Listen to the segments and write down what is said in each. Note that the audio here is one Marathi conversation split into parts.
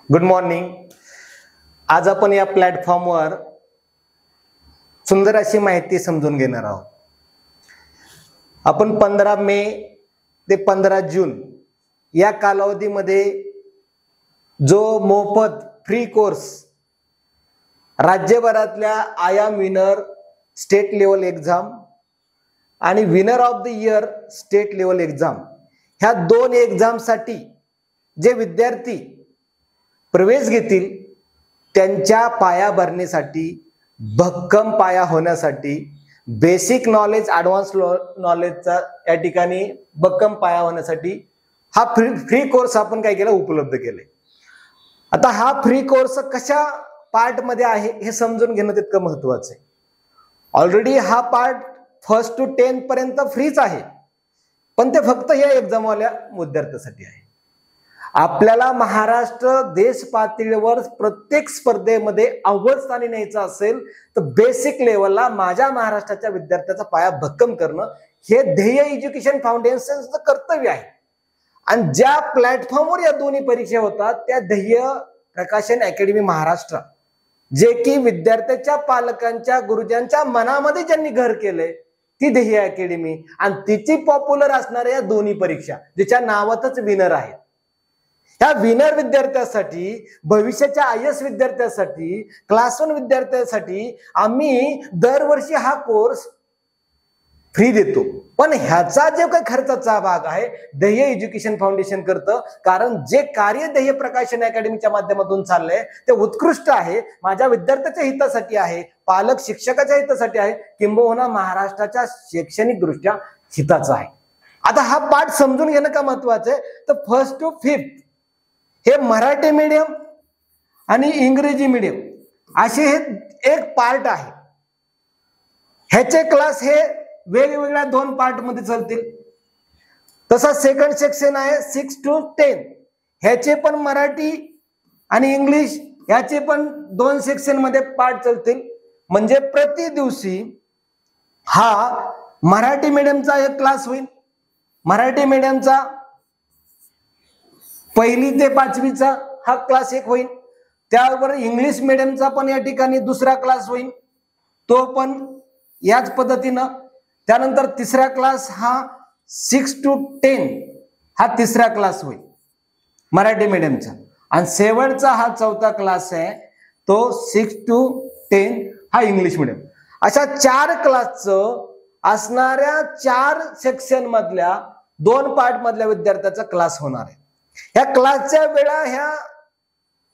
Good morning. आज आपण या प्लॅटफॉर्मवर सुंदर अशी माहिती समजून घेणार आहोत. आपण 15 मे ते 15 जून या कालावधीमध्ये जो मोफत फ्री कोर्स राज्यभरातल्या आयाम विनर स्टेट लेवल एक्झाम आणि winner of the year state level exam ह्या दोन एक्झामसाठी जे विद्यार्थी प्रवेश घेतील त्यांच्या पाया भरण्यासाठी, भक्कम पाया होण्यासाठी, बेसिक नॉलेज ॲडव्हान्स नॉलेजचा या ठिकाणी भक्कम पाया होण्यासाठी हा फ्री कोर्स आपण काय केला, उपलब्ध केले. आता हा फ्री कोर्स कशा पार्ट मध्ये आहे हे समजून घेणं तितकं महत्वाचं आहे. ऑलरेडी हा पार्ट 1st to 10 पर्यंत फ्रीच आहे, पण ते फक्त या एक्झामवाल्या विद्यार्थ्यांसाठी आहे. आपल्याला महाराष्ट्र देश पातळीवर प्रत्येक स्पर्धेमध्ये अव्वल स्थानी न्यायचं असेल तर बेसिक लेवलला माझ्या महाराष्ट्राच्या विद्यार्थ्याचा पाया भक्कम करणं हे ध्येय एज्युकेशन फाउंडेशनचं कर्तव्य आहे. आणि ज्या प्लॅटफॉर्मवर या दोन्ही परीक्षा होतात त्या ध्येय प्रकाशन अकॅडमी महाराष्ट्र, जे की विद्यार्थ्याच्या पालकांच्या गुरुजांच्या मनामध्ये ज्यांनी घर केलंय ती ध्येय अकॅडमी आणि तिची पॉप्युलर असणाऱ्या या दोन्ही परीक्षा जिच्या नावातच विनर आहेत. या विनर विद्यार्थ्यांसाठी, भविष्याच्या IAS विद्यार्थ्यांसाठी, क्लास 1 विद्यार्थ्यांसाठी आम्ही दरवर्षी हा कोर्स फ्री देतो. पण ह्याचा जे काही खर्चाचा भाग आहे ध्येय एज्युकेशन फाउंडेशन करतं, कारण जे कार्य ध्येय प्रकाशन अकॅडमीच्या माध्यमातून चाललंय ते उत्कृष्ट आहे, माझ्या विद्यार्थ्याच्या हितासाठी आहे, पालक शिक्षकाच्या हितासाठी आहे, किंबहुना महाराष्ट्राच्या शैक्षणिक दृष्ट्या हिताचा आहे. आता हा पाठ समजून घेणं का महत्वाचं आहे तर 1st to 5th हे मराठी मीडियम आणि इंग्रजी मीडियम असे हे एक पार्ट आहे. ह्याचे क्लास हे वेगवेगळ्या 2 पार्ट मध्ये चालतील. तसा सेकंड सेक्शन आहे 6 to 10, ह्याचे पण मराठी आणि इंग्लिश ह्याचे पण 2 सेक्शन मध्ये पार्ट चालतील. म्हणजे प्रति दिवशी हा मराठी मीडियमचा एक क्लास होईल, मराठी मीडियमचा 1ली ते 5वीचा हा क्लास एक होईल, त्याबरोबर इंग्लिश मीडियमचा पण या ठिकाणी दुसरा क्लास होईल, तो पण याच पद्धतीनं. त्यानंतर तिसरा क्लास हा 6 to 10 हा तिसरा क्लास होईल मराठी मीडियमचा, आणि शेवटचा हा 4था क्लास आहे तो 6 to 10 हा इंग्लिश मीडियम. अशा 4 क्लासचं असणाऱ्या 4 सेक्शन मधल्या 2 पार्ट मधल्या विद्यार्थ्याचा क्लास होणार आहे. ह्या क्लासच्या वेळा ह्या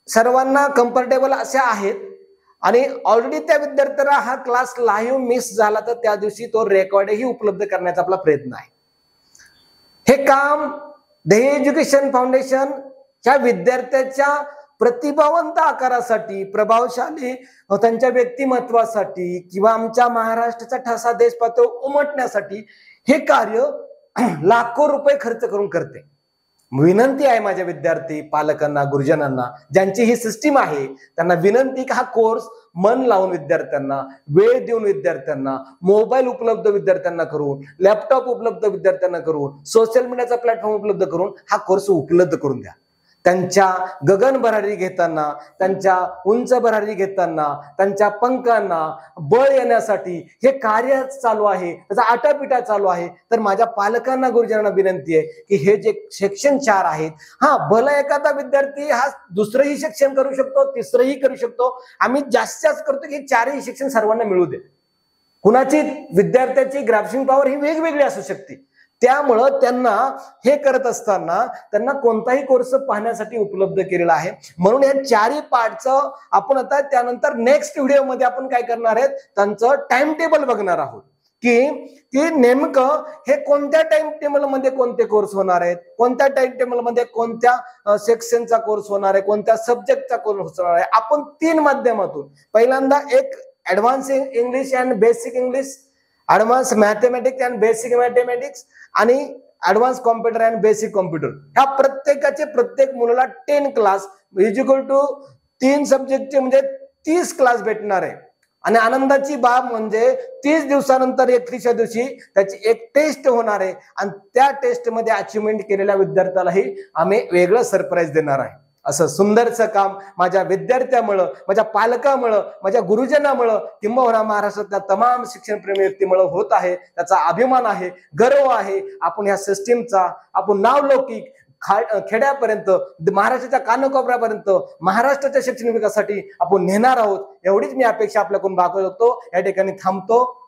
सर्वांना कम्फर्टेबल अशा आहेत आणि ऑलरेडी त्या विद्यार्थ्याला हा क्लास लाईव्ह मिस झाला तर त्या दिवशी तो रेकॉर्डही उपलब्ध करण्याचा आपला प्रयत्न आहे. हे काम ध्येय एज्युकेशन फाउंडेशन च्या विद्यार्थ्याच्या प्रतिभावंत आकारासाठी, प्रभावशाली त्यांच्या व्यक्तिमत्वासाठी किंवा आमच्या महाराष्ट्राचा ठसा देश पातळीवर उमटण्यासाठी हे कार्य लाखो रुपये खर्च करून करते. विनंती आहे माझ्या विद्यार्थी पालकांना, गुरुजनांना, ज्यांची ही सिस्टीम आहे त्यांना विनंती की हा कोर्स मन लावून विद्यार्थ्यांना, वेळ देऊन विद्यार्थ्यांना, मोबाईल उपलब्ध विद्यार्थ्यांना करून, लॅपटॉप उपलब्ध विद्यार्थ्यांना करून, सोशल मीडियाचा प्लॅटफॉर्म उपलब्ध करून हा कोर्स उपलब्ध करून द्या. त्यांच्या गगन भरारी घेताना, त्यांच्या उंच भरारी घेताना, त्यांच्या पंखांना बळ येण्यासाठी हे कार्य चालू आहे, त्याचा आटापिटा चालू आहे. तर माझ्या पालकांना, गुरुजनांना विनंती आहे की हे जे सेक्शन 4 आहेत, हा भला एखादा विद्यार्थी हा दुसरंही शिक्षण करू शकतो, तिसरंही करू शकतो, आम्ही जास्त करतो की 4ही शिक्षण सर्वांना मिळू दे. कुणाची विद्यार्थ्याची ग्रास्पिंग पॉवर ही वेगवेगळी असू शकते, त्यामुळं त्यांना हे करत असताना त्यांना कोणताही कोर्स पाहण्यासाठी उपलब्ध केलेला आहे. म्हणून या 4ही पार्टचं आपण आता त्यानंतर नेक्स्ट व्हिडिओमध्ये आपण काय करणार आहेत, त्यांचं टाइम टेबल बघणार आहोत की नेमकं हे कोणत्या टाइम टेबल मध्ये कोणते कोर्स होणार आहेत, कोणत्या टाइम टेबल मध्ये कोणत्या सेक्शनचा कोर्स होणार आहे, कोणत्या सब्जेक्टचा कोर्स होणार आहे. आपण 3 माध्यमातून पहिल्यांदा एक advance English and basic English, advance mathematics and basic mathematics आणि advance computer and basic computer, ह्या प्रत्येकाचे प्रत्येक मुलाला 10 क्लास इक्वल टू 3 सब्जेक्टचे म्हणजे 30 क्लास भेटणार आहे. आणि आनंदाची बाब म्हणजे 30 दिवसानंतर 31व्या दिवशी त्याची एक टेस्ट होणार आहे आणि त्या टेस्ट मध्ये अचिव्हमेंट केलेल्या विद्यार्थ्यालाही आम्ही वेगळं सरप्राईज देणार आहे. असं सुंदरचं काम माझ्या विद्यार्थ्यामुळं, माझ्या पालकामुळं, माझ्या गुरुजनामुळं, किंबहुना महाराष्ट्रातल्या तमाम शिक्षणप्रेमी व्यक्तीमुळं होत आहे. त्याचा अभिमान आहे, गर्व आहे. आपण ह्या सिस्टीमचा आपण नावलौकिक खेड्यापर्यंत, महाराष्ट्राच्या कानाकोपऱ्यापर्यंत महाराष्ट्राच्या शैक्षणिक विकासासाठी आपण नेणार आहोत. एवढीच मी अपेक्षा आपल्याकडून बाळगतो. या ठिकाणी थांबतो.